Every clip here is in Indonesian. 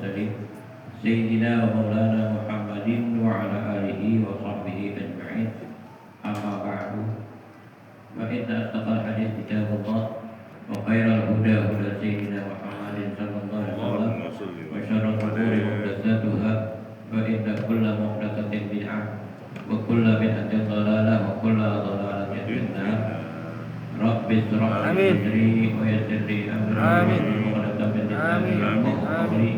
المرسلين سيدنا ومولانا محمد وعلى آله وصحبه أجمعين أما بعد فإن أصدق الحديث كتاب الله وخير الهدى هدى سيدنا محمد صلى الله عليه وسلم وشر الأمور محدثاتها فإن كل محدثة بدعة وكل بدعة ضلالة وكل ضلالة في النار رب اشرح لي صدري ويسر لي أمري واحلل عقدة من لساني يفقهوا قولي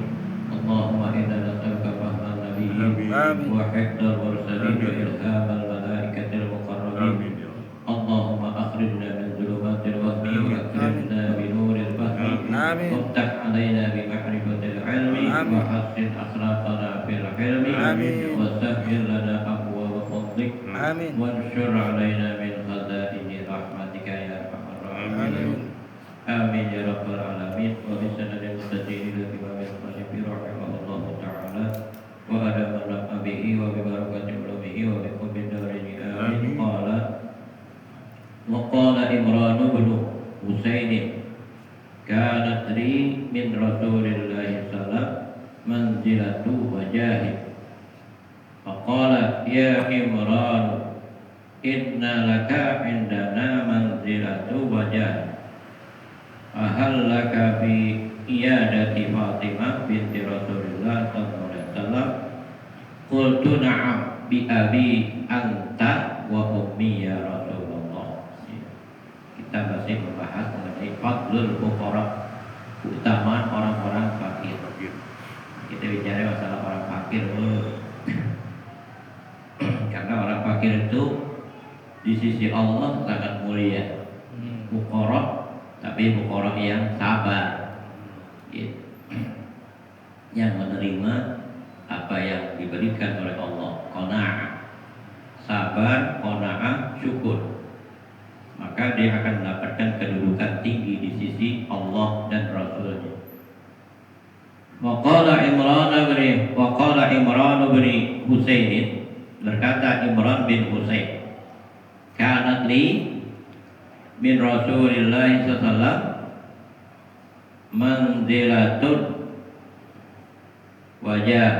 اللهم إنا نسألك فهم النبيين وحفظ المرسلين وإلهام الملائكة المقربين اللهم أخرجنا من ظلمات الوهم وأكرمنا بنور الفهم وافتح علينا بمعرفة العلم وحسن أخلاقنا في الحلم وسهل لنا أبواب فضلك وانشر علينا من خزائن رحمتك يا أرحم الراحمين آمين يا رب العالمين وبسند المستجيب لإمام المصنف رحمه الله تعالى وأدام النفع به وببركة علومه وبحب الدارين آمين وقال إمران بن حسين كانت لي من رسول الله صلى الله عليه وسلم منزلة وجاه فقال يا إمران إن لك عندنا منزلة وجاه فهل لك في إيادة فاطمة بنت رسول الله صلى الله عليه وسلم قلت نعم بأبي أنت وأمي يا رسول الله. Kita masih membahas mengenai fadlul fuqara, keutamaan orang-orang fakir. Kita bicara masalah orang fakir dulu. Karena orang fakir itu di sisi Allah sangat mulia. Fuqara, tapi fuqara yang sabar. Gitu. Yang menerima apa yang diberikan oleh Allah, qanaah. Sabar, qanaah, syukur. Maka dia akan mendapatkan kedudukan tinggi di sisi Allah dan Rasulnya. Waqala Imran bin Husain, berkata Imran bin Husain, kanat li min Rasulillah sallallahu alaihi wasallam manzilatun wajah.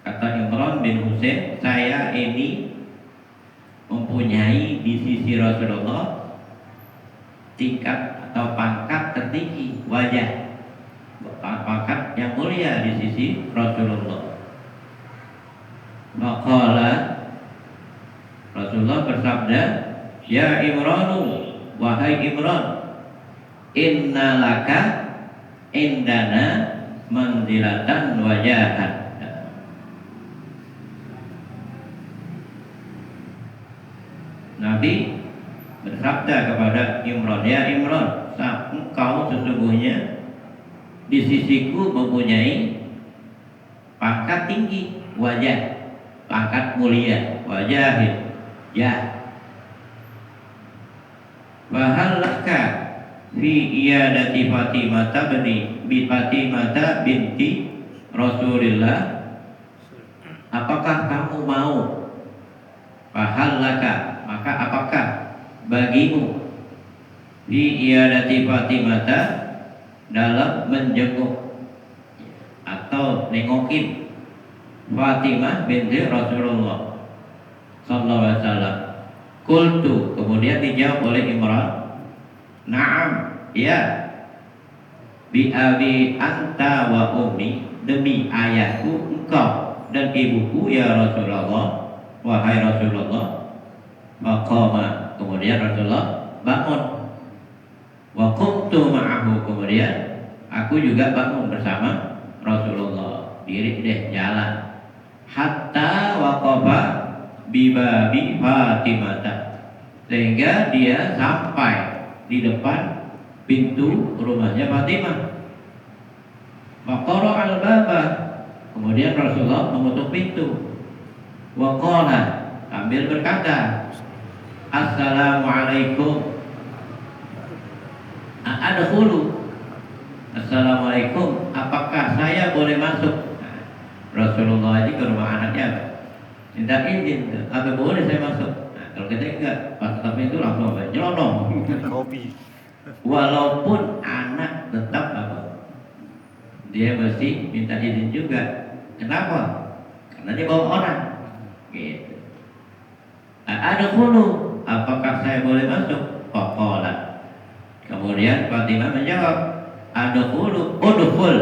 Kata Imran bin Husain, saya ini mempunyai di sisi Rasulullah tingkat atau pangkat tertinggi, wajah, pangkat yang mulia di sisi Rasulullah. Maqala, Rasulullah bersabda, ya Imranu, wahai Imran, inna laka indana manzilatan wajahan. Nabi bersabda kepada Imran, ya Imran, engkau sesungguhnya di sisiku mempunyai pangkat tinggi, wajah, pangkat mulia, wajahid, ya. Wa laka fi iyadati Fatimah binti Rasulillah, apakah kamu mau? Fa laka, maka apakah bagimu fi iyadati Fatimah, dalam menjenguk atau nengokin Fatimah binti Rasulullah sallallahu alaihi wasallam. Qultu, kemudian dijawab oleh Imran, na'am, ya, bi abi anta wa ummi, demi ayahku, engkau dan ibuku ya Rasulullah, wahai Rasulullah. Maqama, kemudian Rasulullah bangun. Wa qumtu ma'ahu, kemudian aku juga bangun bersama Rasulullah. Diri deh jalan. Hatta waqafa bibabi Fatimah, sehingga dia sampai di depan pintu rumahnya Fatimah. Waqara al-baba, kemudian Rasulullah menutup pintu. Waqala, sambil berkata, Assalamualaikum, adkhulu. Assalamualaikum, apakah saya boleh masuk? Nah, Rasulullah ini ke rumah anaknya minta izin, apa boleh saya masuk? Nah, kalau kita enggak, pas tapi itu langsung nyelonong. Kopi. Walaupun anak tetap dia mesti minta izin juga. Kenapa? Karena dia bawa orang. Gitu. Ada hulu, apakah saya boleh masuk? Faqala. Kemudian Fatimah menjawab, ada hulu, udhul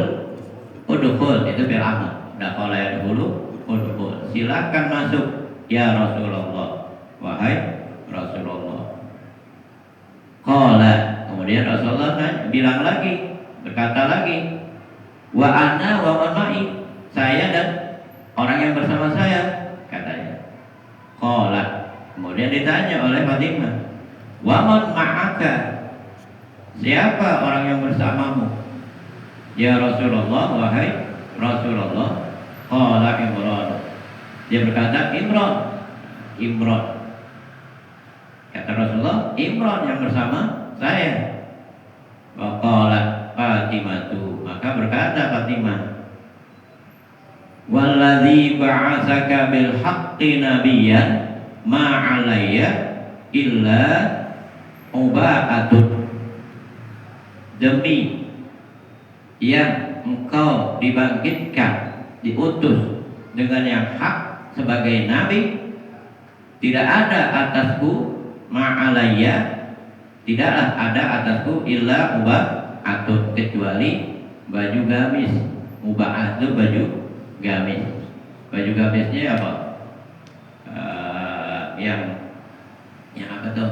itu bil-amr. Dakhala yadkhulu, udhul. Silakan masuk ya Rasulullah. Wahai Rasulullah. Qala. Kemudian Rasulullah bilang lagi, berkata lagi, wa ana wa ma'i, saya dan orang yang bersama saya, katanya. Qala. Kemudian ditanya oleh Fatimah, wa man ma'aka, siapa orang yang bersamamu? Ya Rasulullah, wahai Rasulullah. Qala Imran. Dia berkata Imran. Kata Rasulullah, Imran yang bersama saya. Wa qalat Fatimah, maka berkata Fatimah, walladzi ba'atsaka bil haqqi nabiyyan ma 'alayya illa uba'atun. Demi yang engkau dibangkitkan, diutus dengan yang hak sebagai nabi, tidak ada atasku ma'alayya, tidaklah ada atasku illa uba'atun, kecuali baju gamis. Uba'ah itu baju gamis. Baju gamisnya apa? Yang apa tuh?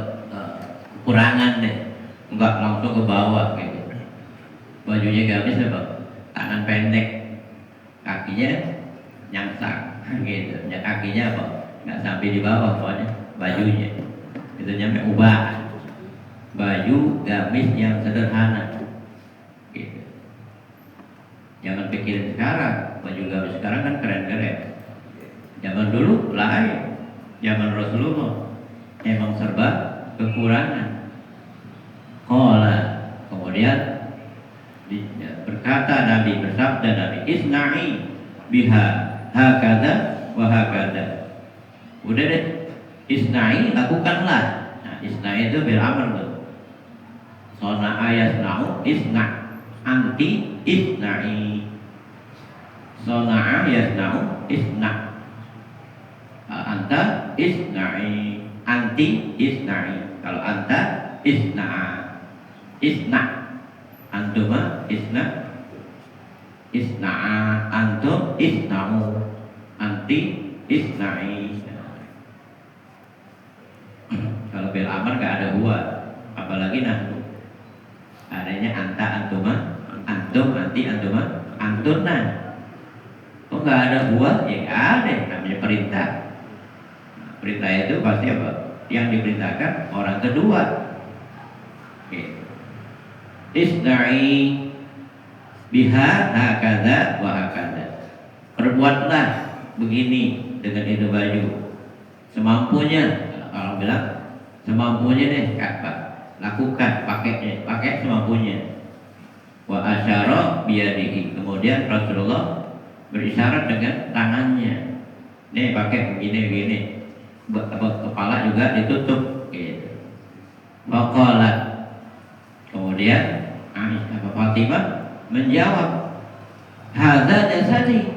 Kekurangan deh, enggak langsung ke bawah gitu. Bajunya gamis apa? Tangan pendek, kakinya nyangsak gitu. Kakinya apa? Enggak sampai di bawah pokoknya bajunya. Itu nyampe ubah. Baju gamis yang sederhana gitu. Jangan pikirin sekarang, baju gamis sekarang kan keren-keren. Zaman dulu lain. Zaman Rasulullah emang serba kekurangan. Qala. Kemudian berkata Nabi, bersabda Nabi, isna'i biha hakada wa hakada. Udah deh, isna'i, lakukanlah. Nah, isna'i itu bil amr tuh. Sona'a yasna'u, isna'. Anti isna'i. Sona'a yasna'u, isna'. Anta isna'i. Anti isna'i. Kalau anta isna'a. Isna'. Antuma isna'. Isna'a. Antum isna'u. Anti isna'i. Kalau bil amr gak ada huwa, apalagi nahnu. Adanya anta, antuma, antum, anti, antuma, antunna. Kok gak ada huwa? Ya gak ada, namanya perintah. Nah, perintah itu pasti apa? Yang diperintahkan orang kedua. Oke. Isna'i biha hakada wa hakada. Perbuatlah begini dengan itu baju semampunya. Kalau bilang semampunya deh, lakukan, pakai semampunya. Wa asyara biyadihi. Kemudian Rasulullah berisyarat dengan tangannya. Nih pakai begini. Kepala juga ditutup gitu. Faqalat. Kemudian Fatimah menjawab, hadza jasadi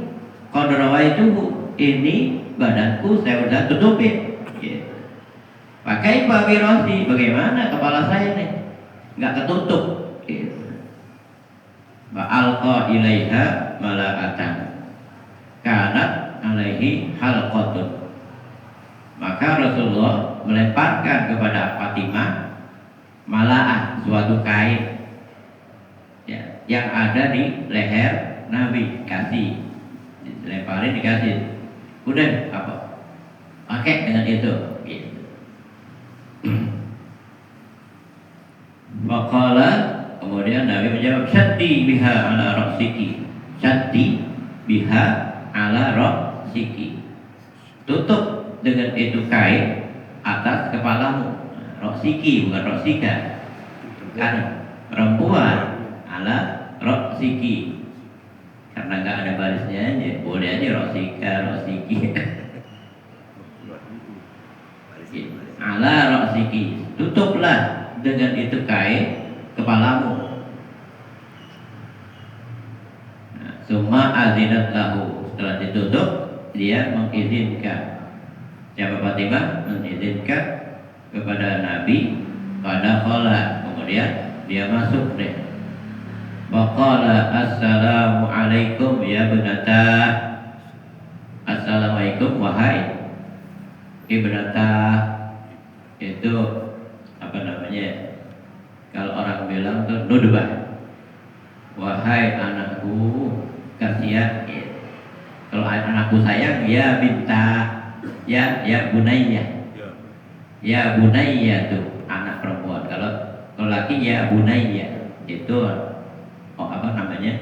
qad rawaituhu, ini badanku saya udah tutupin gitu. Pakai pabirosi, bagaimana kepala saya nih nggak ketutup gitu. Ba'alqa ilaiha mala'atan kanat alaihi halqatun. Maka Rasulullah melemparkan kepada Fatimah mala'ah, suatu kain ya, yang ada di leher Nabi. Kasih, dilemparin, dikasih. Udah apa? Pakai dengan itu gitu. Maqala. Kemudian Nabi menjawab, syaddi biha ala ra'siki. Syaddi biha ala ra'siki. Tutup dengan itu kain atas kepalamu. Ra'siki bukan ra'sika. Kan perempuan ala ra'siki. Karena nggak ada barisnya aja, boleh aja ra'sika, ra'siki. Ala ra'siki. Tutuplah dengan itu kain kepalamu. Summa azinat lahu. Setelah ditutup, dia mengizinkan. Siapa Fatimah? Mengizinkan kepada Nabi pada khala. Kemudian dia masuk deh. Waqala assalamu alaikum ya ibnata. Assalamualaikum wahai ibnata. Itu apa namanya? Kalau orang bilang tuh nudbah. Wahai anakku kasihan. Kalau anakku sayang ya binta. Ya bunayya. Ya bunayya tuh anak perempuan. Kalau laki ya bunayya. Itu apa namanya?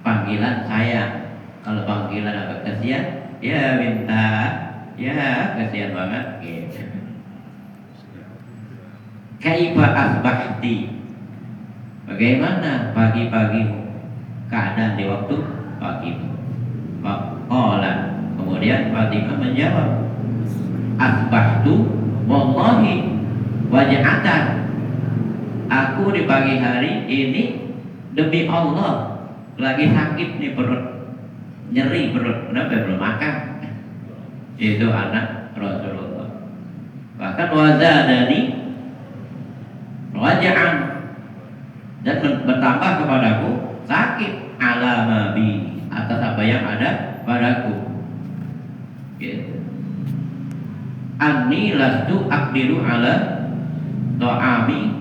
Panggilan sayang. Kalau panggilan apa kasihan? Ya binta. Ya kasihan banget gitu. Kaifa asbahti? Bagaimana pagi-pagimu? Keadaan di waktu pagimu. Maqala. Kemudian Fatimah menjawab, asbahtu wallahi waj'atan. Aku di pagi hari ini demi Allah lagi sakit nih perut, nyeri perut, kenapa belum makan? Itu anak Rasulullah. Bahkan wazadani waj'an, dan bertambah kepadaku sakit alamabi, atas apa yang ada padaku. Gitu. Anni lastu aqdiru ala ta'ami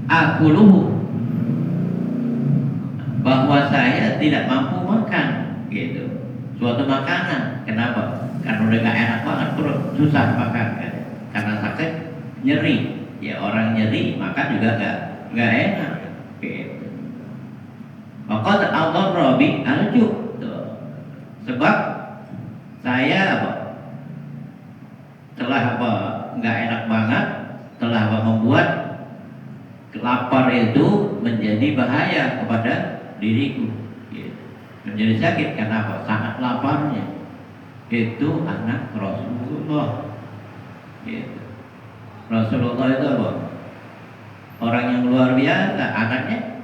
akuluhu, bahwa saya tidak mampu makan gitu suatu makanan. Kenapa? Karena udah gak enak banget perut, susah makan kan? Karena sakit, nyeri. Ya orang nyeri makan juga gak enak gitu. Maka Allah Rabbi alju. Sebab saya apa? Telah apa? Nggak enak banget. Telah apa? Membuat lapar itu menjadi bahaya kepada diriku. Gitu. Menjadi sakit karena apa? Sangat laparnya. Itu anak Rasulullah. Gitu. Rasulullah itu apa? Orang yang luar biasa. Anaknya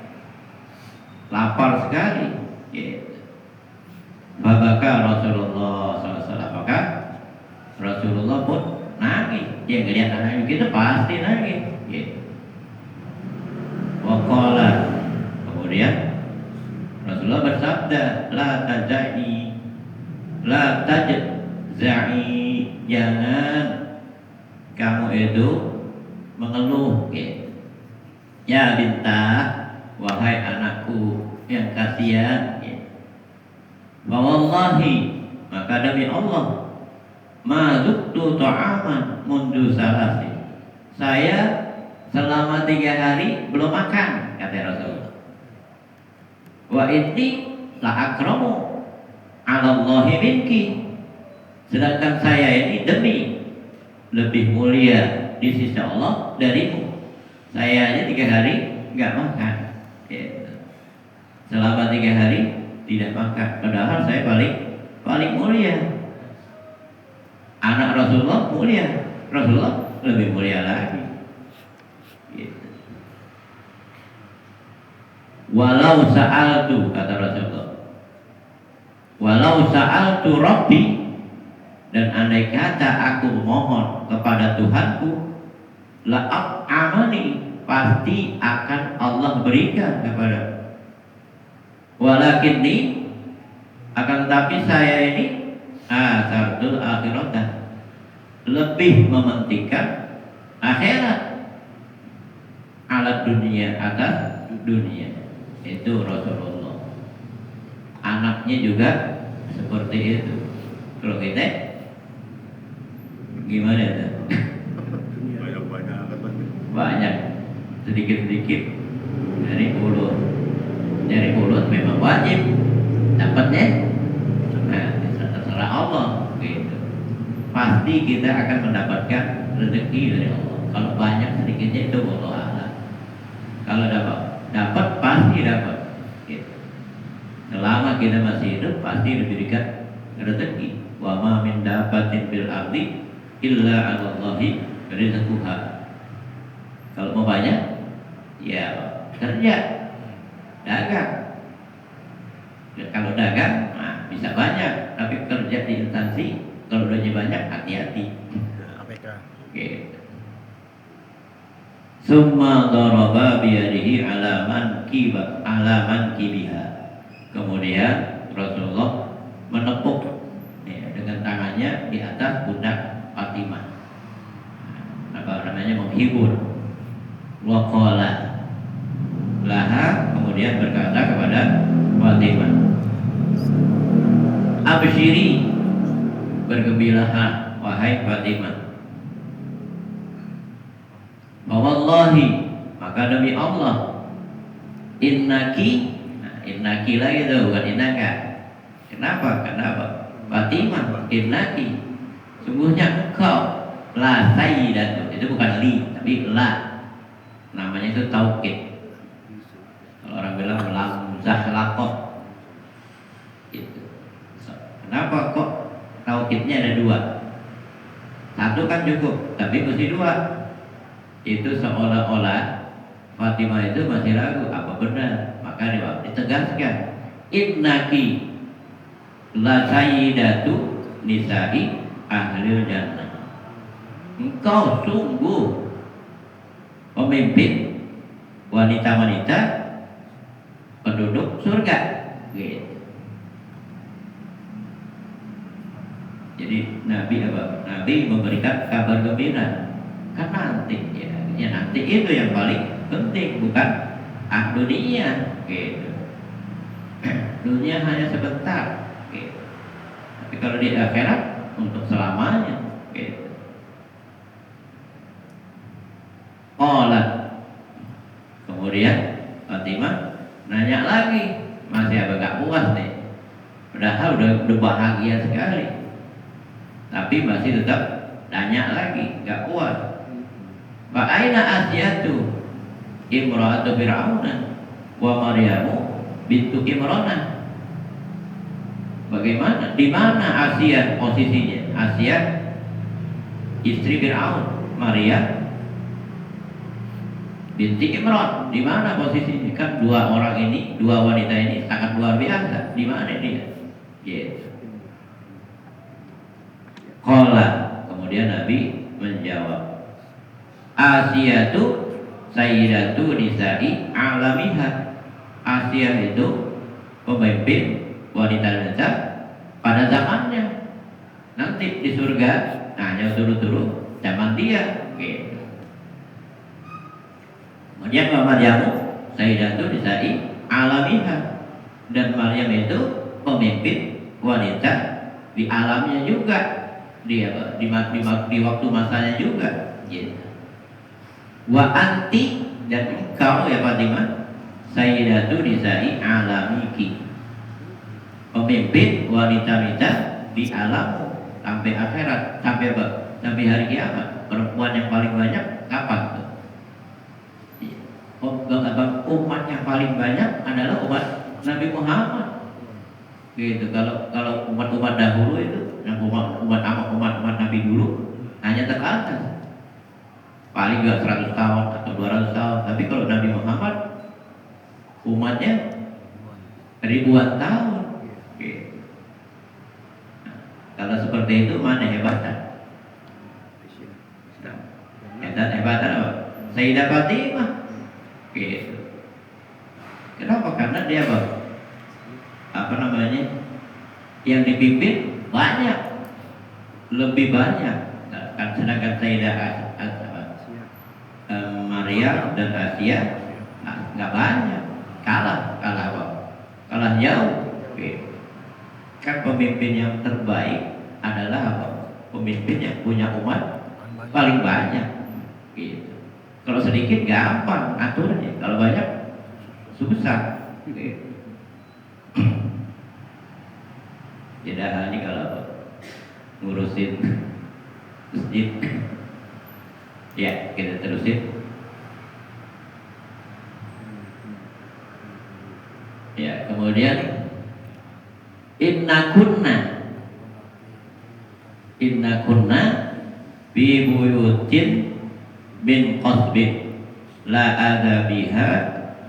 lapar sekali. Gitu. Maka Rasulullah SAW, maka Rasulullah pun nangis. Dia ngelihat anaknya gitu pasti nangis. Gitu. Waqala, kemudian Rasulullah bersabda, la tajai, jangan kamu itu mengeluh. Gitu. Ya binta, wahai anakku yang kasihan. Wallahi, maka demi Allah, ma zuktu ta'aman mundu salasi, saya selama 3 hari belum makan, kata Rasulullah. Wa inni la akramu ala Allahi minki, sedangkan saya ini demi lebih mulia di sisi Allah darimu. Saya aja 3 hari nggak makan, selama 3 hari tidak makan, padahal saya paling mulia. Anak Rasulullah mulia, Rasulullah lebih mulia lagi. Gitu. Walau sa'altu, kata Rasulullah, walau sa'altu Rabbi, dan andai kata aku mohon kepada Tuhanku, la'amani, pasti akan Allah berikan kepada. Walakinni, akan tetapi saya ini asartul akhirata, lebih mementingkan akhirat alat dunia atas dunia. Itu Rasulullah. Anaknya juga seperti itu. Kalau kita gimana itu? Banyak, sedikit-sedikit dari mulut. Dari mulut memang wajib dapatnya. Nah, terserah Allah gitu. Pasti kita akan mendapatkan rezeki dari Allah. Kalau banyak sedikitnya itu Allah a'lam. Kalau dapat pasti dapat. Gitu. Selama kita masih hidup pasti diberikan rezeki. Wa ma min dabatin bil ardi illa 'ala Allahi rizquha. Kalau mau banyak Ya kerja, dagang. Ya, kalau dagang, nah, bisa banyak. Tapi kerja di instansi, kalau udah banyak, hati-hati. APK. Oke. Summa daraba biyadihi alaman kibiha. Kemudian Rasulullah menepuk ya, dengan tangannya di atas pundak Fatimah. Apa namanya, menghibur. Wa qala laha, kemudian berkata kepada Fatimah, absyiri, bergembiralah wahai Fatimah. Wallahi, maka demi Allah, innaki, nah, innaki lagi itu bukan innaka. Kenapa? Kenapa? Fatimah, innaki, sungguhnya engkau la sayyidatu, itu bukan li tapi la, namanya itu taukid. Kalau orang bilang lam zahlakoh gitu. Kenapa kok taukidnya ada dua? Satu kan cukup, tapi mesti dua. Itu seolah-olah Fatimah itu masih ragu apa benar, maka ditegaskan, innaki la sayyidatu nisa'i ahlil jannah, engkau sungguh pemimpin wanita-wanita penduduk surga gitu. Jadi Nabi memberikan kabar gembira, kan nanti ya nanti itu yang paling penting, bukan dunia gitu. Dunia hanya sebentar gitu. Tapi kalau di akhirat untuk selamanya gitu. Kemudian Fatimah nanya lagi, masih agak puas nih, padahal udah bahagia sekali, tapi masih tetap nanya lagi, gak puas. Wa aina Asiyatu imra'atu Fir'auna wa Maryamu bintu Imrana. Bagaimana? Di mana Asia posisinya? Asia istri Fir'aun, Maria binti Imran, di mana posisinya? Kan dua wanita ini sangat luar biasa. Di mana dia? Yes. Qala, kemudian Nabi menjawab, Asiyatu sayyidatu nisa'i alamiha. Asia itu pemimpin wanita-wanita pada zamannya. Nanti di surga, nah yang turu-turu zaman dia gitu. Kemudian Maryamu sayyidatu nisa'i alamiha, dan Maryam itu pemimpin wanita di alamnya juga, di waktu masanya juga gitu. Wa anti, dan engkau ya Fatimah sayyidatu nisa'i alamiki, pemimpin wanita-wanita di alammu sampai akhirat, sampai hari kiamat. Perempuan yang paling banyak kapan tuh? Umat yang paling banyak adalah umat Nabi Muhammad gitu. Kalau umat-umat dahulu itu, yang umat Nabi dulu hanya terbatas, paling gak 100 tahun atau 200 tahun. Tapi kalau Nabi Muhammad umatnya ribuan tahun gitu. Nah, kalau seperti itu mana hebatnya? Hebatnya apa? Sayyidah Fatimah gitu. Kenapa? Karena dia apa namanya, yang dipimpin banyak, lebih banyak. Kan sedangkan Sayyidah Maria dan Asia nggak banyak, kalah jauh gitu. Kan pemimpin yang terbaik adalah apa? Pemimpin yang punya umat paling banyak gitu. Kalau sedikit gampang aturnya, kalau banyak susah gitu. Beda halnya kalau ngurusin masjid. Ya, kita terusin. Ya, kemudian inna kunna bi buyutin min qasbin. la adza biha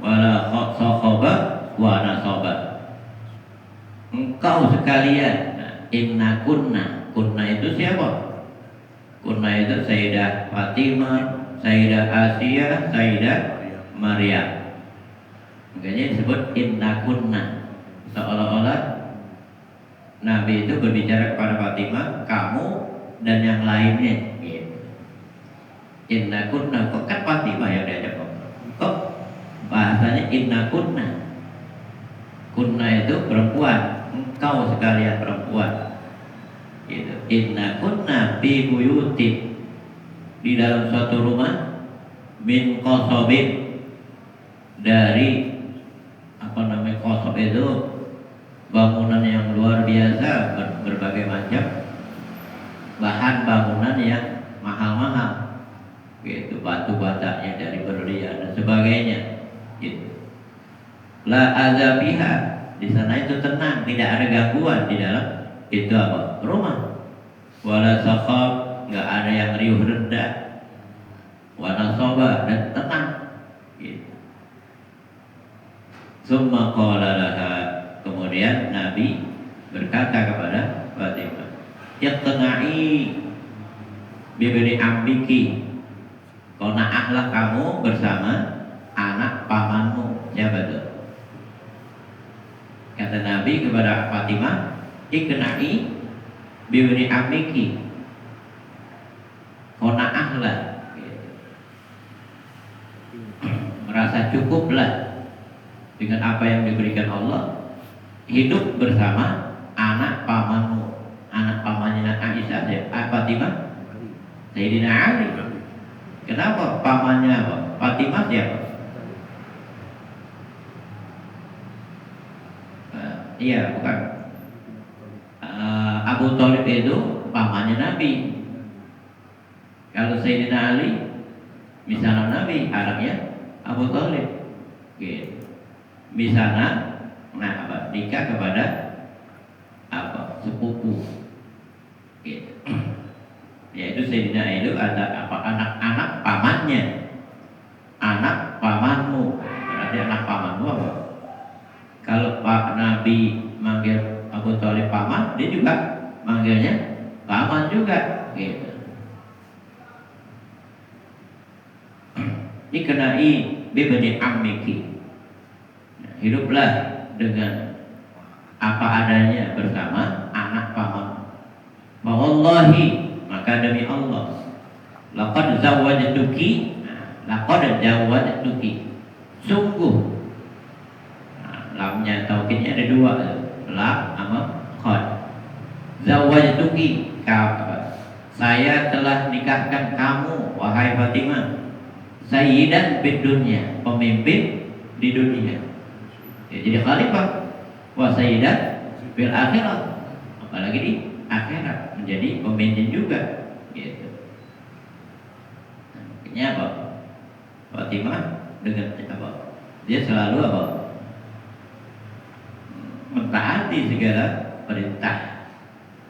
wala sakhaba wa nasaba. Engkau sekalian, inna kunna itu siapa? Kunna itu Sayyidah Fatimah, Sayyidah Asia, Sayyidah Maryam. Makanya disebut inna kunna. Seolah-olah Nabi itu berbicara kepada Fatimah, kamu dan yang lainnya. Gitu. Inna kunna, kok kan Fatimah yang diajak ngomong. Kok bahasanya inna kunna? Kunna itu perempuan, engkau sekalian perempuan. Gitu. Inna kunna fi buyutin, di dalam suatu rumah, min qasobin, dari apa namanya qasob itu bangunan yang luar biasa, berbagai macam bahan bangunan yang mahal-mahal, gitu, batu batanya dari berlian dan sebagainya, gitu. La azabiha, di sana itu tenang, tidak ada gangguan di dalam itu apa? Rumah. Wala sakhab, nggak ada yang riuh rendah. Wala soba, dan tenang, gitu. Summa qala laha, kemudian Nabi berkata kepada Fatimah, iqna'i bibni ambiki, qana'ahlah kamu bersama anak pamanmu. Siapa itu? Kata Nabi kepada Fatimah, iqna'i bibni ambiki, qana'ahlah, gitu. Merasa cukuplah dengan apa yang diberikan Allah, hidup bersama anak pamanmu. Anak pamannya Aisyah, Fatimah, Sayyidina Ali. Kenapa pamannya apa? Fatimah siapa? Iya, bukan. Abu Thalib itu pamannya Nabi. Kalau Sayyidina Ali, misalnya Nabi, anaknya Abu Thalib. Gitu. Misalnya, nikah kepada apa? Sepupu. Gitu. Yaitu Sayyidina itu ada apa? Anak-anak pamannya, anak pamanmu. Berarti anak pamanmu apa? Kalau Pak Nabi manggil Abu Thalib paman, dia juga manggilnya paman juga, gitu. Iqna'i bibni ammiki, hiduplah dengan apa adanya bersama anak paman. Wallahi, maka demi Allah, laqad zawwajtuki, laqad zawwajtuki, sungguh. Lamnya taukidnya ada dua, lam sama qad. Zawwajtuki, saya telah nikahkan kamu wahai Fatimah, sayyidan fid dunya, pemimpin di dunia. Ya, jadi khalifah, wa sayyidan fil akhirah, apalagi di akhirat menjadi pemimpin juga, gitu. Makanya apa? Fatimah dengan apa? Dia selalu apa? Mentaati segala perintah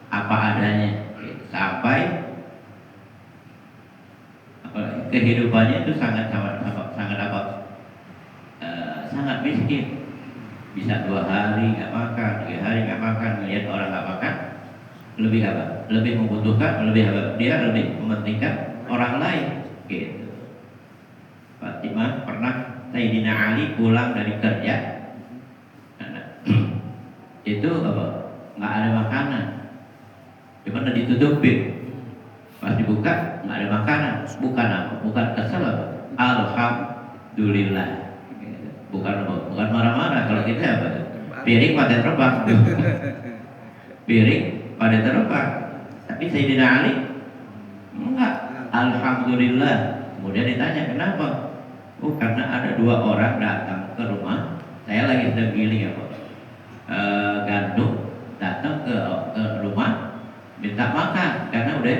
apa adanya, gitu. Sampai apa, kehidupannya itu sangat sangat miskin. Bisa 2 hari nggak makan, 3 hari nggak makan, melihat orang nggak makan, lebih apa? Lebih membutuhkan, lebih apa? Dia lebih mementingkan orang lain, gitu. Fatimah pernah Sayyidina Ali pulang dari kerja, itu apa? Nggak ada makanan, cuma ditutupin. Pas dibuka nggak ada makanan. Bukan apa? Bukan kesel apa? Alhamdulillah. Bukan apa? Bukan marah-marah. Kalau kita apa? Piring pada terbang. Piring pada terbang. Tapi Sayyidina Ali enggak. Alhamdulillah. Kemudian ditanya kenapa? Oh, karena ada 2 orang datang ke rumah. Saya lagi sedang giling apa? Gandum, datang ke rumah minta makan karena udah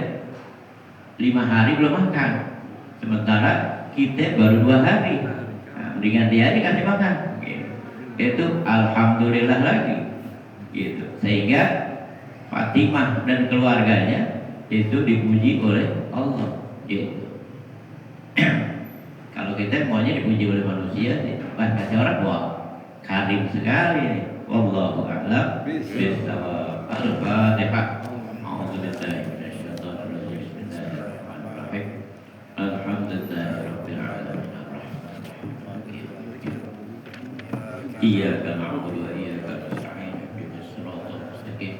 5 hari belum makan, sementara kita baru 2 hari. Mendingan dia dikasih makan, gitu. Itu alhamdulillah lagi, gitu. Sehingga Fatimah dan keluarganya itu dipuji oleh Allah, gitu. Kalau Kalau kita maunya dipuji oleh manusia nih, bahkan orang wah karim sekali nih. Wallahu a'lam bishawab. Al-Fatihah. A'udzubillahi minasyaitonir rajim. Bismillahirrahmanirrahim. Alhamdulillahirabbil alamin. Iyyaka na'budu wa iyyaka nasta'in. Ihdinas siratal mustaqim.